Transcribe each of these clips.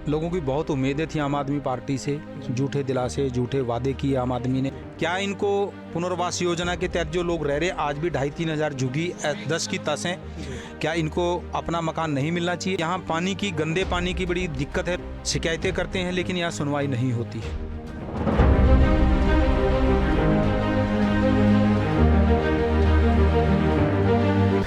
लोगों की बहुत उम्मीदें थी आम आदमी पार्टी से। झूठे दिलासे, झूठे वादे किए आम आदमी ने। क्या इनको पुनर्वास योजना के तहत जो लोग रह रहे आज भी 2,500-3 हज़ार झुग्गी 10 की तस हैं, क्या इनको अपना मकान नहीं मिलना चाहिए? यहाँ पानी की, गंदे पानी की बड़ी दिक्कत है। शिकायतें करते हैं लेकिन यहाँ सुनवाई नहीं होती है।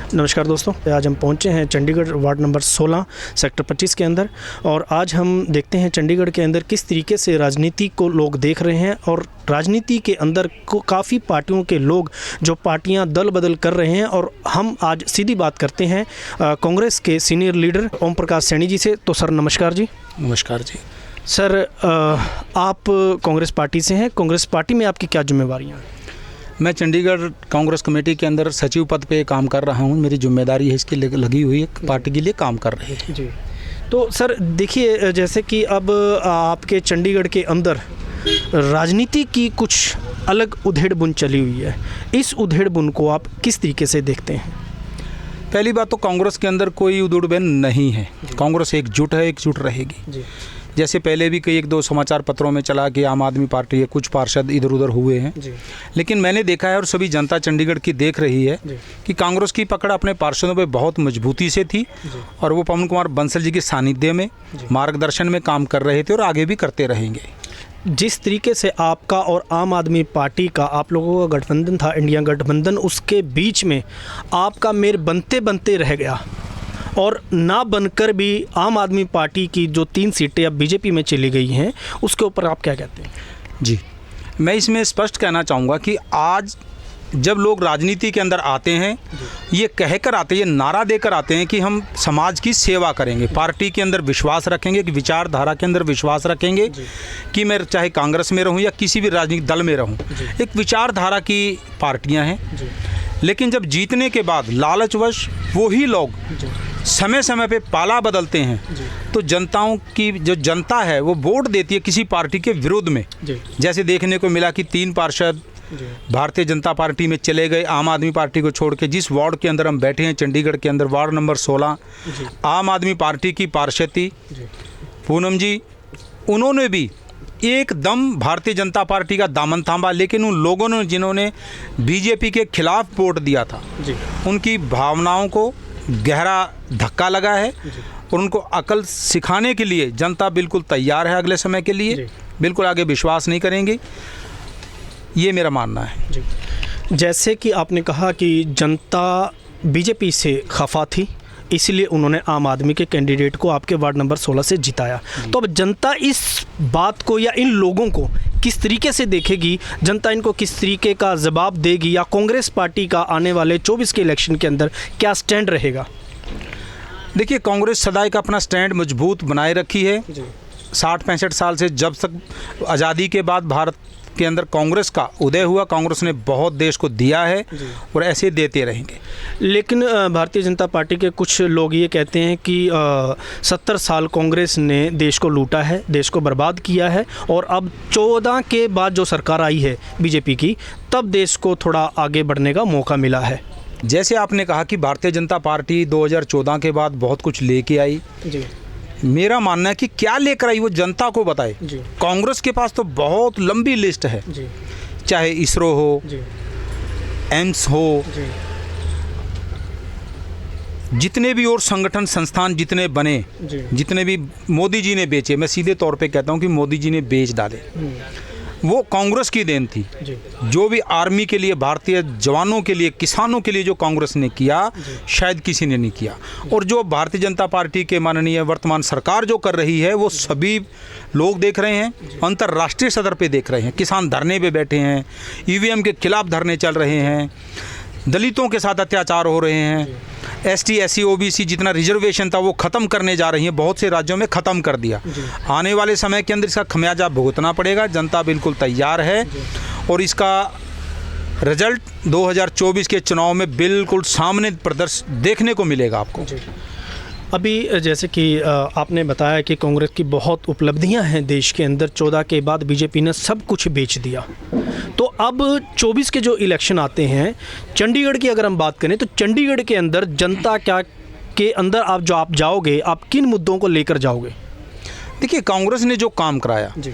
नमस्कार दोस्तों, आज हम पहुंचे हैं चंडीगढ़ वार्ड नंबर 16 सेक्टर 25 के अंदर। और आज हम देखते हैं चंडीगढ़ के अंदर किस तरीके से राजनीति को लोग देख रहे हैं। और राजनीति के अंदर को काफ़ी पार्टियों के लोग जो पार्टियां दल बदल कर रहे हैं। और हम आज सीधी बात करते हैं कांग्रेस के सीनियर लीडर ओम प्रकाश सैनी जी से। तो सर नमस्कार जी। नमस्कार जी। सर आप कांग्रेस पार्टी से हैं, कांग्रेस पार्टी में आपकी क्या जिम्मेवारियाँ हैं? मैं चंडीगढ़ कांग्रेस कमेटी के अंदर सचिव पद पे काम कर रहा हूँ। मेरी जिम्मेदारी है, इसकी लगी हुई है, पार्टी के लिए काम कर रहे हैं जी। तो सर देखिए, जैसे कि अब आपके चंडीगढ़ के अंदर राजनीति की कुछ अलग उधेड़-बुन चली हुई है। इस उधेड़-बुन को आप किस तरीके से देखते हैं? पहली बात तो कांग्रेस के अंदर कोई उधेड़-बुन नहीं है। कांग्रेस एकजुट है, एकजुट रहेगी जी। जैसे पहले भी कई 1-2 समाचार पत्रों में चला कि आम आदमी पार्टी के कुछ पार्षद इधर उधर हुए हैं जी। लेकिन मैंने देखा है और सभी जनता चंडीगढ़ की देख रही है कि कांग्रेस की पकड़ अपने पार्षदों पे बहुत मजबूती से थी और वो पवन कुमार बंसल जी के सानिध्य में, मार्गदर्शन में काम कर रहे थे और आगे भी करते रहेंगे। जिस तरीके से आपका और आम आदमी पार्टी का, आप लोगों का गठबंधन था, इंडिया गठबंधन, उसके बीच में आपका मेल बनते बनते रह गया और ना बनकर भी आम आदमी पार्टी की जो 3 सीटें अब बीजेपी में चली गई हैं, उसके ऊपर आप क्या कहते हैं? जी, मैं इसमें स्पष्ट कहना चाहूँगा कि आज जब लोग राजनीति के अंदर आते हैं, ये कहकर आते हैं, ये नारा देकर आते हैं कि हम समाज की सेवा करेंगे, पार्टी के अंदर विश्वास रखेंगे, कि विचारधारा के अंदर विश्वास रखेंगे कि मैं चाहे कांग्रेस में रहूं या किसी भी राजनीतिक दल में रहूं, एक विचारधारा की पार्टियां हैं। लेकिन जब जीतने के बाद लालचवश वही लोग समय समय पे पाला बदलते हैं तो जनताओं की जो जनता है वो वोट देती है किसी पार्टी के विरोध में। जैसे देखने को मिला कि 3 पार्षद भारतीय जनता पार्टी में चले गए, आम आदमी पार्टी को छोड़ के। जिस वार्ड के अंदर हम बैठे हैं चंडीगढ़ के अंदर, वार्ड नंबर 16, आम आदमी पार्टी की पार्षद थी पूनम जी, उन्होंने भी एकदम भारतीय जनता पार्टी का दामन थामा। लेकिन उन लोगों ने जिन्होंने बीजेपी के खिलाफ वोट दिया था, उनकी भावनाओं को गहरा धक्का लगा है और उनको अकल सिखाने के लिए जनता बिल्कुल तैयार है। अगले समय के लिए बिल्कुल आगे विश्वास नहीं करेंगे, ये मेरा मानना है। जैसे कि आपने कहा कि जनता बीजेपी से खफा थी, इसलिए उन्होंने आम आदमी के कैंडिडेट को आपके वार्ड नंबर 16 से जिताया। तो अब जनता इस बात को या इन लोगों को किस तरीके से देखेगी? जनता इनको किस तरीके का जवाब देगी? या कांग्रेस पार्टी का आने वाले 24 के इलेक्शन के अंदर क्या स्टैंड रहेगा? देखिए, कांग्रेस सदाई का अपना स्टैंड मजबूत बनाए रखी है। 60-65 साल से, जब तक आज़ादी के बाद भारत के अंदर कांग्रेस का उदय हुआ, कांग्रेस ने बहुत देश को दिया है और ऐसे देते रहेंगे। लेकिन भारतीय जनता पार्टी के कुछ लोग ये कहते हैं कि 70 साल कांग्रेस ने देश को लूटा है, देश को बर्बाद किया है और अब 14 के बाद जो सरकार आई है बीजेपी की, तब देश को थोड़ा आगे बढ़ने का मौका मिला है। जैसे आपने कहा कि भारतीय जनता पार्टी 2014 के बाद बहुत कुछ लेके आई, मेरा मानना है कि क्या लेकर आई वो जनता को बताए। कांग्रेस के पास तो बहुत लंबी लिस्ट है, चाहे इसरो हो, एम्स हो, जितने भी और संगठन संस्थान जितने बने, जितने भी मोदी जी ने बेचे, मैं सीधे तौर पे कहता हूँ कि मोदी जी ने बेच डाले, वो कांग्रेस की देन थी। जो भी आर्मी के लिए, भारतीय जवानों के लिए, किसानों के लिए जो कांग्रेस ने किया, शायद किसी ने नहीं किया। और जो भारतीय जनता पार्टी के माननीय वर्तमान सरकार जो कर रही है, वो सभी लोग देख रहे हैं, अंतर्राष्ट्रीय सदर पे देख रहे हैं। किसान धरने पे बैठे हैं, ईवीएम के खिलाफ धरने चल रहे हैं, दलितों के साथ अत्याचार हो रहे हैं, ST SC OBC जितना रिजर्वेशन था वो ख़त्म करने जा रही है, बहुत से राज्यों में ख़त्म कर दिया। आने वाले समय के अंदर इसका खमियाजा भुगतना पड़ेगा। जनता बिल्कुल तैयार है और इसका रिजल्ट 2024 के चुनाव में बिल्कुल सामने प्रदर्शन देखने को मिलेगा आपको। अभी जैसे कि आपने बताया कि कांग्रेस की बहुत उपलब्धियां हैं देश के अंदर, 14 के बाद बीजेपी ने सब कुछ बेच दिया। तो अब 24 के जो इलेक्शन आते हैं, चंडीगढ़ की अगर हम बात करें तो चंडीगढ़ के अंदर जनता क्या के अंदर आप जाओगे, आप किन मुद्दों को लेकर जाओगे? देखिए, कांग्रेस ने जो काम कराया, जी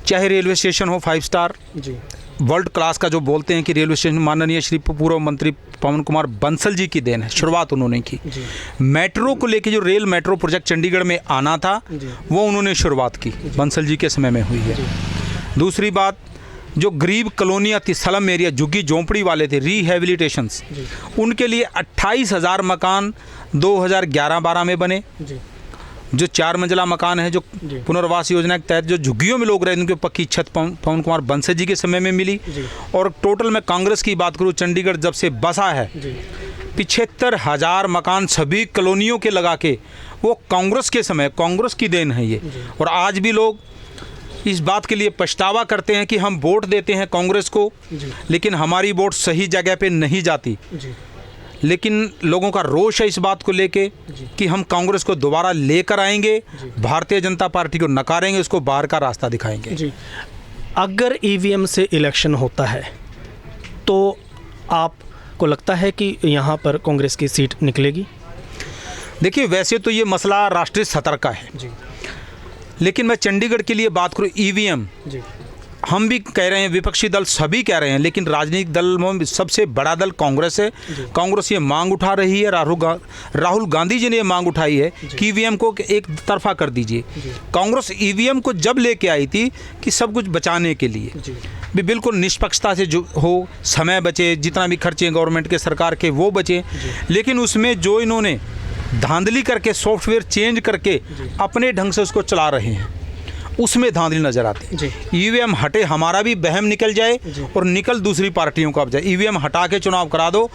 चाहे रेलवे स्टेशन हो 5 स्टार, जी वर्ल्ड क्लास का जो बोलते हैं कि रेलवे स्टेशन, माननीय श्री पूर्व मंत्री पवन कुमार बंसल जी की देन है, शुरुआत उन्होंने की। जी मेट्रो को लेके जो रेल मेट्रो प्रोजेक्ट चंडीगढ़ में आना था, जी वो उन्होंने शुरुआत की, बंसल जी के समय में हुई है। दूसरी बात, जो गरीब कॉलोनियाँ थी, स्लम एरिया, झुग्गी झोंपड़ी वाले थे, रिहेबिलिटेशंस, उनके लिए 28,000 मकान 2011-12 में बने। जी जो 4 मंजिला मकान है, जो जी। पुनर्वास योजना के तहत जो झुग्गियों में लोग रहे, उनके पक्की छत पवन कुमार बंसल जी के समय में मिली। जी। और टोटल मैं कांग्रेस की बात करूँ, चंडीगढ़ जब से बसा है, जी 75,000 मकान सभी कॉलोनियों के लगा के, वो कांग्रेस के समय, कांग्रेस की देन है ये। और आज भी लोग इस बात के लिए पछतावा करते हैं कि हम वोट देते हैं कांग्रेस को, लेकिन हमारी वोट सही जगह पे नहीं जाती। जी लेकिन लोगों का रोष है इस बात को लेके कि हम कांग्रेस को दोबारा लेकर आएंगे, भारतीय जनता पार्टी को नकारेंगे, उसको बाहर का रास्ता दिखाएंगे। जी। अगर ईवीएम से इलेक्शन होता है तो आपको लगता है कि यहाँ पर कांग्रेस की सीट निकलेगी? देखिए, वैसे तो ये मसला राष्ट्रीय सतर का है, जी लेकिन मैं चंडीगढ़ के लिए बात करूँ, ईवीएम, जी हम भी कह रहे हैं, विपक्षी दल सभी कह रहे हैं, लेकिन राजनीतिक दल में सबसे बड़ा दल कांग्रेस है। कांग्रेस ये मांग उठा रही है, राहुल गांधी जी ने ये मांग उठाई है कि ईवीएम को एक तरफा कर दीजिए। कांग्रेस ईवीएम को जब लेके आई थी कि सब कुछ बचाने के लिए भी, बिल्कुल निष्पक्षता से जो हो, समय बचे, जितना भी खर्चे गवर्नमेंट के, सरकार के, वो बचे। लेकिन उसमें जो इन्होंने धांधली करके, सॉफ्टवेयर चेंज करके अपने ढंग से उसको चला रहे हैं, उसमें धांधली नजर आती है। ईवीएम हटे, हमारा भी बहम निकल जाए और निकल दूसरी पार्टियों का अब जाए। ईवीएम हटा के चुनाव करा दो,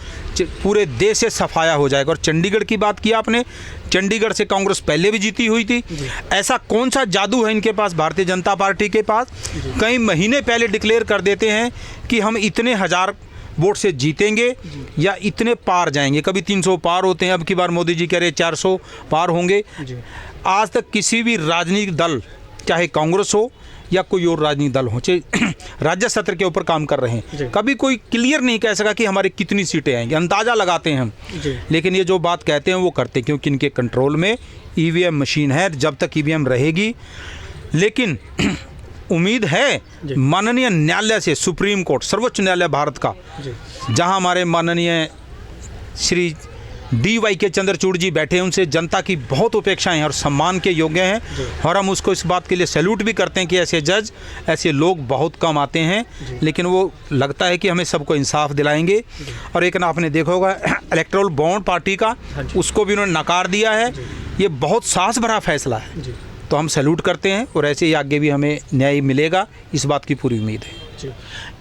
पूरे देश से सफाया हो जाएगा। और चंडीगढ़ की बात की आपने, चंडीगढ़ से कांग्रेस पहले भी जीती हुई थी। ऐसा कौन सा जादू है इनके पास, भारतीय जनता पार्टी के पास, कई महीने पहले डिक्लेयर कर देते हैं कि हम इतने हजार वोट से जीतेंगे या इतने पार जाएंगे। कभी 300 पार होते हैं, अब की बार मोदी जी कह रहे 400 पार होंगे। आज तक किसी भी राजनीतिक दल, चाहे कांग्रेस हो या कोई और राजनीतिक दल हो, चाहे राज्य सत्र के ऊपर काम कर रहे हैं, कभी कोई क्लियर नहीं कह सका कि हमारी कितनी सीटें आएंगी। अंदाज़ा लगाते हैं हम, लेकिन ये जो बात कहते हैं वो करते हैं, क्योंकि इनके कंट्रोल में ईवीएम मशीन है। जब तक ईवीएम रहेगी, लेकिन उम्मीद है माननीय न्यायालय से, सुप्रीम कोर्ट, सर्वोच्च न्यायालय भारत का, जहां हमारे माननीय श्री DY चंद्रचूड़ जी बैठे हैं, उनसे जनता की बहुत अपेक्षाएं हैं और सम्मान के योग्य हैं। और हम उसको इस बात के लिए सैल्यूट भी करते हैं कि ऐसे जज, ऐसे लोग बहुत कम आते हैं, लेकिन वो लगता है कि हमें सबको इंसाफ दिलाएंगे। और एक ना आपने देखा होगा, इलेक्टोरल बॉन्ड पार्टी का, उसको भी उन्होंने नकार दिया है। ये बहुत साहस भरा फैसला है, तो हम सैल्यूट करते हैं और ऐसे ही आगे भी हमें न्याय मिलेगा, इस बात की पूरी उम्मीद है।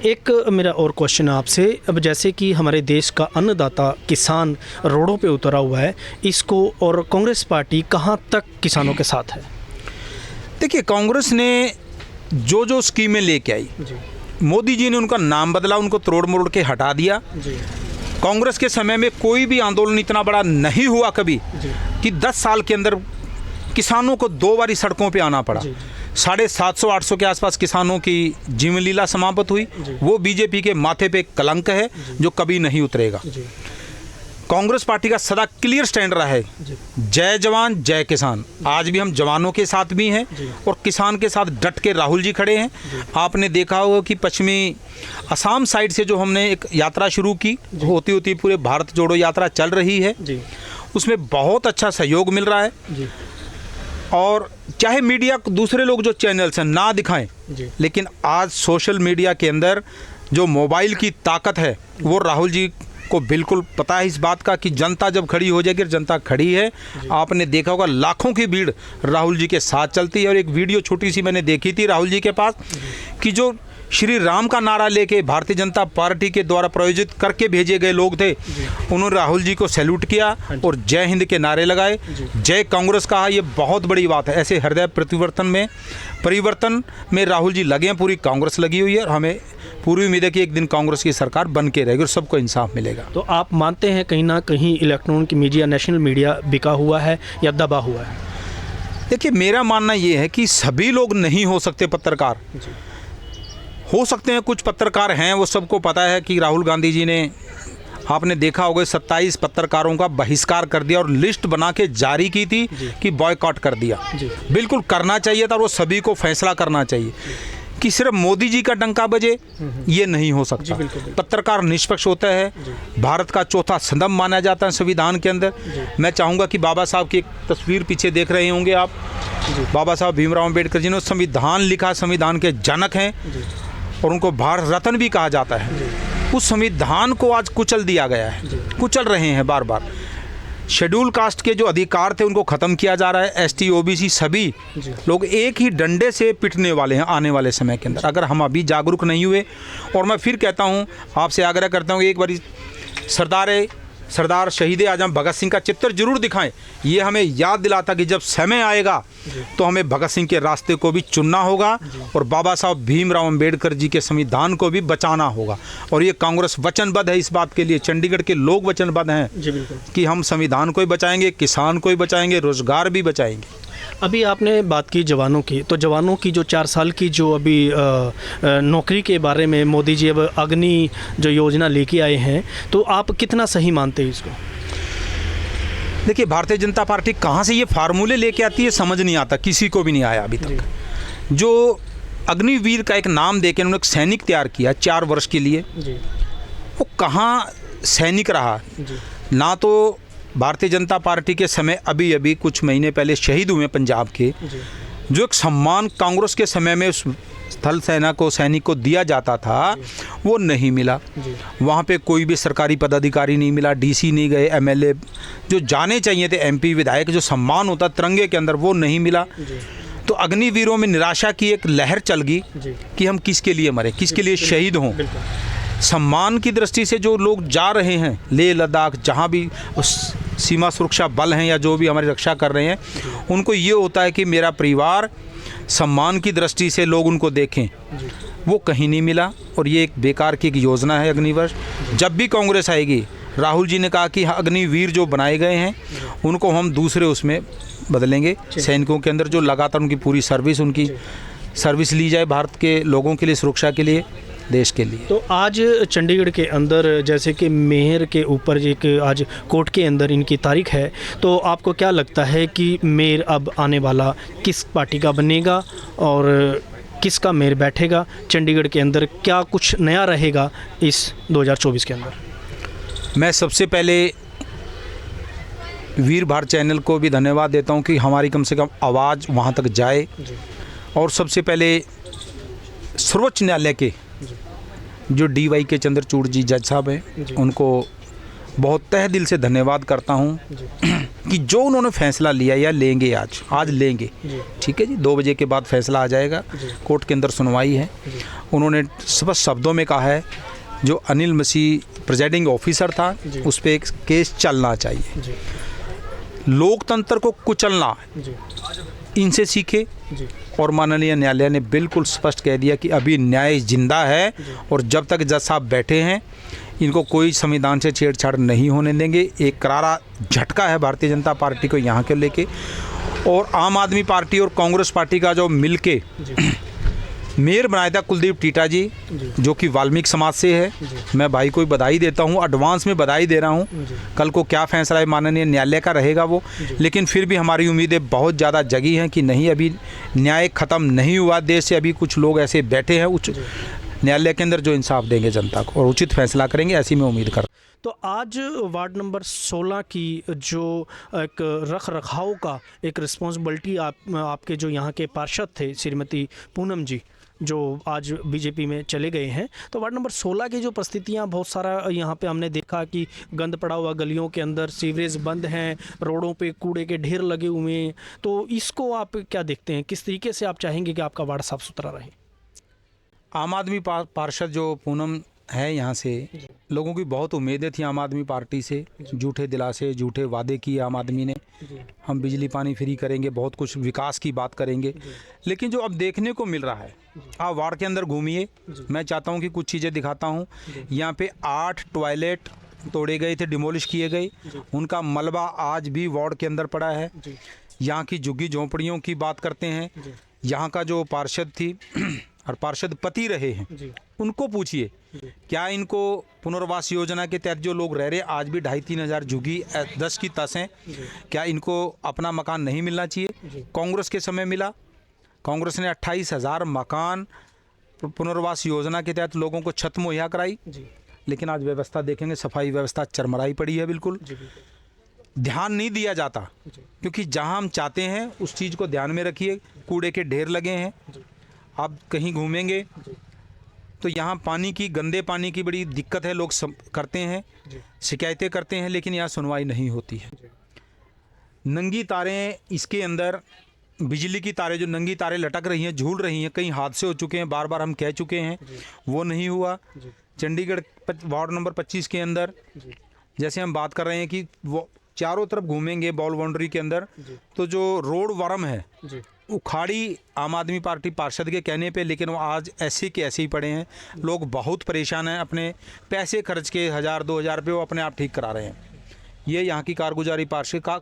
एक मेरा और क्वेश्चन आपसे, अब जैसे कि हमारे देश का अन्नदाता किसान रोडों पे उतरा हुआ है, इसको और कांग्रेस पार्टी कहाँ तक किसानों के साथ है? देखिए, कांग्रेस ने जो जो स्कीमें लेके आई, मोदी जी ने उनका नाम बदला, उनको तोड़ मरोड़ के हटा दिया। कांग्रेस के समय में कोई भी आंदोलन इतना बड़ा नहीं हुआ कभी कि 10 साल के अंदर किसानों को 2 बारी सड़कों पे आना पड़ा। 750-800 के आसपास किसानों की जीवन लीला समाप्त हुई। वो बीजेपी के माथे पे कलंक है जो कभी नहीं उतरेगा। कांग्रेस पार्टी का सदा क्लियर स्टैंड रहा है, जय जवान जय किसान। आज भी हम जवानों के साथ भी हैं और किसान के साथ डट के राहुल जी खड़े हैं। आपने देखा होगा कि पश्चिमी असम साइड से जो हमने एक यात्रा शुरू की, होती होती पूरे भारत जोड़ो यात्रा चल रही है, उसमें बहुत अच्छा सहयोग मिल रहा है। और चाहे मीडिया, दूसरे लोग जो चैनल्स हैं ना दिखाएं, लेकिन आज सोशल मीडिया के अंदर जो मोबाइल की ताकत है, वो राहुल जी को बिल्कुल पता है इस बात का कि जनता जब खड़ी हो जाएगी, जनता खड़ी है। आपने देखा होगा लाखों की भीड़ राहुल जी के साथ चलती है। और एक वीडियो छोटी सी मैंने देखी थी राहुल जी के पास कि जो श्री राम का नारा लेके भारतीय जनता पार्टी के द्वारा प्रायोजित करके भेजे गए लोग थे, उन्होंने राहुल जी को सैल्यूट किया और जय हिंद के नारे लगाए, जय कांग्रेस कहा। ये बहुत बड़ी बात है। ऐसे हृदय परिवर्तन में राहुल जी लगे हैं, पूरी कांग्रेस लगी हुई है और हमें पूरी उम्मीद है कि एक दिन कांग्रेस की सरकार बन के रहेगी और सबको इंसाफ मिलेगा। तो आप मानते हैं कहीं ना कहीं इलेक्ट्रॉनिक मीडिया, नेशनल मीडिया बिका हुआ है या दबा हुआ है? देखिए, मेरा मानना ये है कि सभी लोग नहीं हो सकते पत्रकार, हो सकते हैं कुछ पत्रकार हैं, वो सबको पता है कि राहुल गांधी जी ने आपने देखा होगा 27 पत्रकारों का बहिष्कार कर दिया और लिस्ट बना के जारी की थी कि बॉयकॉट कर दिया। बिल्कुल करना चाहिए था, वो सभी को फैसला करना चाहिए कि सिर्फ मोदी जी का डंका बजे, ये नहीं हो सकता। पत्रकार निष्पक्ष होता है, भारत का चौथा स्तंभ माना जाता है संविधान के अंदर। मैं चाहूँगा कि बाबा साहब की एक तस्वीर पीछे देख रहे होंगे आप, बाबा साहब भीमराव अम्बेडकर जिन्होंने संविधान लिखा, संविधान के जनक हैं और उनको भारत रत्न भी कहा जाता है। उस संविधान को आज कुचल दिया गया है, कुचल रहे हैं बार बार। शेड्यूल कास्ट के जो अधिकार थे उनको ख़त्म किया जा रहा है। एसटी ओबीसी सभी लोग एक ही डंडे से पिटने वाले हैं आने वाले समय के अंदर, अगर हम अभी जागरूक नहीं हुए। और मैं फिर कहता हूं, आपसे आग्रह करता हूं, एक बारी सरदार शहीद आजम भगत सिंह का चित्र जरूर दिखाएं। ये हमें याद दिलाता कि जब समय आएगा तो हमें भगत सिंह के रास्ते को भी चुनना होगा और बाबा साहब भीमराव अंबेडकर जी के संविधान को भी बचाना होगा। और ये कांग्रेस वचनबद्ध है इस बात के लिए, चंडीगढ़ के लोग वचनबद्ध हैं कि हम संविधान को ही बचाएंगे, किसान को ही बचाएंगे, रोजगार भी बचाएंगे। अभी आपने बात की जवानों की, तो जवानों की जो 4 साल की जो अभी नौकरी के बारे में मोदी जी अब अग्नि जो योजना लेके आए हैं, तो आप कितना सही मानते हैं इसको? देखिए, भारतीय जनता पार्टी कहाँ से ये फार्मूले लेके आती है समझ नहीं आता, किसी को भी नहीं आया अभी तक। जो अग्निवीर का एक नाम देके उन्होंने एक सैनिक तैयार किया 4 वर्ष के लिए, वो कहाँ सैनिक रहा? ना तो भारतीय जनता पार्टी के समय अभी अभी कुछ महीने पहले शहीद हुए पंजाब के, जो एक सम्मान कांग्रेस के समय में उस स्थल सेना को, सैनिक को दिया जाता था, वो नहीं मिला। वहाँ पे कोई भी सरकारी पदाधिकारी नहीं मिला, डीसी नहीं गए, एमएलए जो जाने चाहिए थे, एमपी विधायक जो सम्मान होता तिरंगे के अंदर, वो नहीं मिला। तो अग्निवीरों में निराशा की एक लहर चल गई कि हम किसके लिए मरे, किसके लिए शहीद हों। सम्मान की दृष्टि से जो लोग जा रहे हैं लेह लद्दाख, जहाँ भी उस सीमा सुरक्षा बल हैं या जो भी हमारी रक्षा कर रहे हैं, उनको ये होता है कि मेरा परिवार, सम्मान की दृष्टि से लोग उनको देखें, वो कहीं नहीं मिला। और ये एक बेकार की एक योजना है अग्निवीर। जब भी कांग्रेस आएगी, राहुल जी ने कहा कि अग्निवीर जो बनाए गए हैं उनको हम दूसरे उसमें बदलेंगे, सैनिकों के अंदर जो लगातार उनकी पूरी सर्विस, उनकी सर्विस ली जाए भारत के लोगों के लिए, सुरक्षा के लिए, देश के लिए। तो आज चंडीगढ़ के अंदर जैसे कि मेयर के ऊपर एक आज कोर्ट के अंदर इनकी तारीख है, तो आपको क्या लगता है कि मेयर अब आने वाला किस पार्टी का बनेगा और किसका मेयर बैठेगा चंडीगढ़ के अंदर? क्या कुछ नया रहेगा इस 2024 के अंदर? मैं सबसे पहले वीर भारत चैनल को भी धन्यवाद देता हूं कि हमारी कम से कम आवाज़ वहां तक जाए। और सबसे पहले सर्वोच्च न्यायालय के जो DY के चंद्रचूड़ जी जज साहब हैं, उनको बहुत तहे दिल से धन्यवाद करता हूं कि जो उन्होंने फैसला लिया या लेंगे, आज लेंगे, ठीक है जी। 2 बजे के बाद फैसला आ जाएगा, कोर्ट के अंदर सुनवाई है। उन्होंने स्पष्ट शब्दों में कहा है जो अनिल मसीह प्रेजाइडिंग ऑफिसर था उस पर एक केस चलना चाहिए। लोकतंत्र को कुचलना इनसे सीखे। और माननीय न्यायालय ने बिल्कुल स्पष्ट कह दिया कि अभी न्याय जिंदा है और जब तक जज साहब बैठे हैं इनको कोई संविधान से छेड़छाड़ नहीं होने देंगे। एक करारा झटका है भारतीय जनता पार्टी को यहाँ के लेके। और आम आदमी पार्टी और कांग्रेस पार्टी का जो मिलके मेयर बनाया था कुलदीप टीटा जी, जो कि वाल्मीकि समाज से है, मैं भाई को बधाई देता हूँ, एडवांस में बधाई दे रहा हूँ। कल को क्या फैसला है माननीय न्यायालय का रहेगा वो, लेकिन फिर भी हमारी उम्मीदें बहुत ज़्यादा जगी हैं कि नहीं, अभी न्याय ख़त्म नहीं हुआ देश से। अभी कुछ लोग ऐसे बैठे हैं उच्च न्यायालय के अंदर जो इंसाफ देंगे जनता को और उचित फैसला करेंगे, ऐसी मैं उम्मीद करता हूँ। तो आज वार्ड नंबर 16 की जो एक रख रखाव का एक रिस्पॉन्सिबिलिटी आपके जो यहाँ के पार्षद थे श्रीमती पूनम जी, जो आज बीजेपी में चले गए हैं, तो वार्ड नंबर 16 की जो परिस्थितियाँ, बहुत सारा यहाँ पे हमने देखा कि गंद पड़ा हुआ गलियों के अंदर, सीवरेज बंद हैं, रोडों पे कूड़े के ढेर लगे हुए हैं, तो इसको आप क्या देखते हैं? किस तरीके से आप चाहेंगे कि आपका वार्ड साफ़ सुथरा रहे? आम आदमी पार्षद जो पूनम है, यहाँ से लोगों की बहुत उम्मीदें थी आम आदमी पार्टी से। झूठे दिलासे, झूठे वादे किए आम आदमी ने, हम बिजली पानी फ्री करेंगे, बहुत कुछ विकास की बात करेंगे। लेकिन जो अब देखने को मिल रहा है, आप वार्ड के अंदर घूमिए, मैं चाहता हूँ कि कुछ चीज़ें दिखाता हूँ। यहाँ पे 8 टॉयलेट तोड़े गए थे, डिमोलिश किए गए, उनका मलबा आज भी वार्ड के अंदर पड़ा है। यहाँ की झुग्गी झोंपड़ियों की बात करते हैं, यहाँ का जो पार्षद थी और पार्षद पति रहे हैं, उनको पूछिए क्या इनको पुनर्वास योजना के तहत जो लोग रह रहे आज भी 2,500-3 हज़ार झुग्गी 10 की 10 हैं, क्या इनको अपना मकान नहीं मिलना चाहिए? कांग्रेस के समय मिला। कांग्रेस ने 28,000 मकान पुनर्वास योजना के तहत लोगों को छत मुहैया कराई। लेकिन आज व्यवस्था देखेंगे, सफाई व्यवस्था चरमराई पड़ी है, बिल्कुल ध्यान नहीं दिया जाता। क्योंकि जहां हम चाहते हैं उस चीज़ को ध्यान में रखिए। कूड़े के ढेर लगे हैं, आप कहीं घूमेंगे तो यहाँ पानी की, गंदे पानी की बड़ी दिक्कत है। लोग करते हैं, शिकायतें करते हैं, लेकिन यहाँ सुनवाई नहीं होती है। नंगी तारें, इसके अंदर बिजली की तारें, जो नंगी तारें लटक रही हैं, झूल रही हैं, कई हादसे हो चुके हैं, बार बार हम कह चुके हैं, वो नहीं हुआ। चंडीगढ़ वार्ड नंबर 25 के अंदर जैसे हम बात कर रहे हैं कि वो चारों तरफ घूमेंगे बॉल बाउंड्री के अंदर, तो जो रोड वर्म है उखाड़ी आम आदमी पार्टी पार्षद के कहने पे, लेकिन वो आज ऐसे के ऐसे ही पड़े हैं। लोग बहुत परेशान हैं, अपने पैसे खर्च के 1,000-2,000 रुपये वो अपने आप ठीक करा रहे हैं। ये यहाँ की कारगुजारी पार्षद का,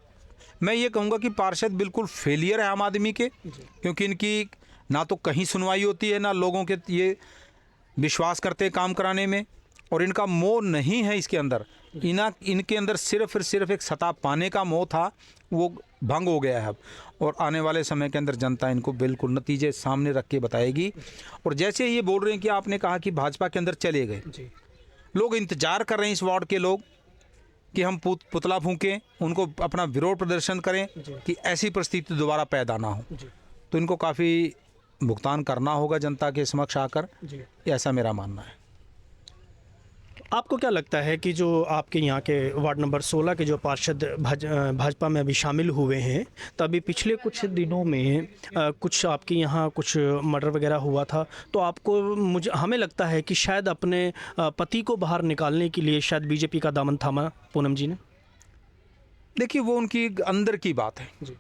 मैं ये कहूँगा कि पार्षद बिल्कुल फेलियर है आम आदमी के, क्योंकि इनकी ना तो कहीं सुनवाई होती है, ना लोगों के ये विश्वास करते हैं काम कराने में, और इनका मोह नहीं है इसके अंदर। इनके अंदर सिर्फ और सिर्फ एक सत्ता पाने का मोह था, वो भंग हो गया है अब। और आने वाले समय के अंदर जनता इनको बिल्कुल नतीजे सामने रख के बताएगी। और जैसे ये बोल रहे हैं कि आपने कहा कि भाजपा के अंदर चले गए, लोग इंतजार कर रहे हैं इस वार्ड के लोग कि हम पुतला फूंकें, उनको अपना विरोध प्रदर्शन करें कि ऐसी परिस्थिति दोबारा पैदा ना हो। तो इनको काफ़ी भुगतान करना होगा जनता के समक्ष आकर, ऐसा मेरा मानना है। आपको क्या लगता है कि जो आपके यहाँ के वार्ड नंबर 16 के जो पार्षद भाजपा में अभी शामिल हुए हैं, तभी पिछले कुछ दिनों में कुछ आपके यहाँ कुछ मर्डर वगैरह हुआ था, तो आपको हमें लगता है कि शायद अपने पति को बाहर निकालने के लिए शायद बीजेपी का दामन थामा पूनम जी ने? देखिए, वो उनकी अंदर की बात है।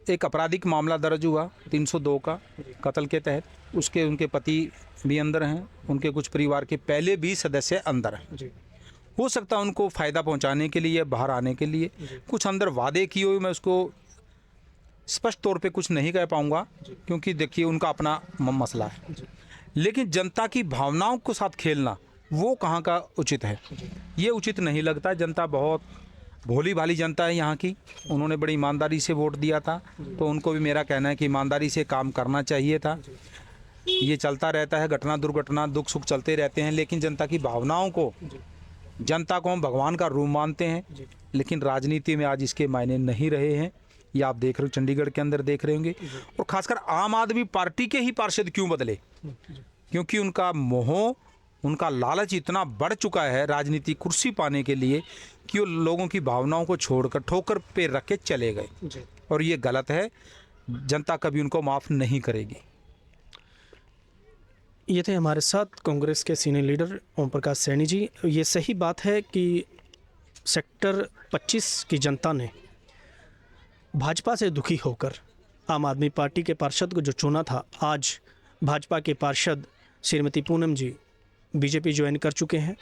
एक आपराधिक मामला दर्ज हुआ 302 का कत्ल के तहत, उसके उनके पति भी अंदर हैं, उनके कुछ परिवार के पहले भी सदस्य अंदर हैं। हो सकता है उनको फ़ायदा पहुंचाने के लिए, बाहर आने के लिए कुछ अंदर वादे किए हुए, मैं उसको स्पष्ट तौर पे कुछ नहीं कह पाऊंगा, क्योंकि देखिए उनका अपना मसला है। लेकिन जनता की भावनाओं के साथ खेलना वो कहाँ का उचित है, ये उचित नहीं लगता। जनता बहुत भोली भाली जनता है यहाँ की, उन्होंने बड़ी ईमानदारी से वोट दिया था, तो उनको भी मेरा कहना है कि ईमानदारी से काम करना चाहिए था। ये चलता रहता है, घटना दुर्घटना दुख सुख चलते रहते हैं, लेकिन जनता की भावनाओं को, जनता को हम भगवान का रूप मानते हैं, लेकिन राजनीति में आज इसके मायने नहीं रहे हैं। ये आप देख रहे हो, चंडीगढ़ के अंदर देख रहे होंगे। और खासकर आम आदमी पार्टी के ही पार्षद क्यों बदले, क्योंकि उनका मोह, उनका लालच इतना बढ़ चुका है राजनीति कुर्सी पाने के लिए कि वो लोगों की भावनाओं को छोड़कर ठोकर पे रख के चले गए, और ये गलत है। जनता कभी उनको माफ़ नहीं करेगी। ये थे हमारे साथ कांग्रेस के सीनियर लीडर ओम प्रकाश सैनी जी। ये सही बात है कि सेक्टर 25 की जनता ने भाजपा से दुखी होकर आम आदमी पार्टी के पार्षद को जो चुना था, आज भाजपा के पार्षद श्रीमती पूनम जी बीजेपी ज्वाइन कर चुके हैं,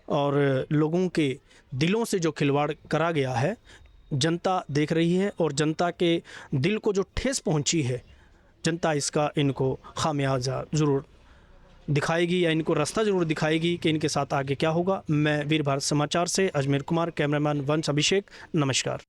और लोगों के दिलों से जो खिलवाड़ करा गया है जनता देख रही है, और जनता के दिल को जो ठेस पहुंची है, जनता इसका इनको खामियाजा ज़रूर दिखाएगी, या इनको रास्ता ज़रूर दिखाएगी कि इनके साथ आगे क्या होगा। मैं वीर भारत समाचार से अजमेर कुमार, कैमरामैन वंश अभिषेक, नमस्कार।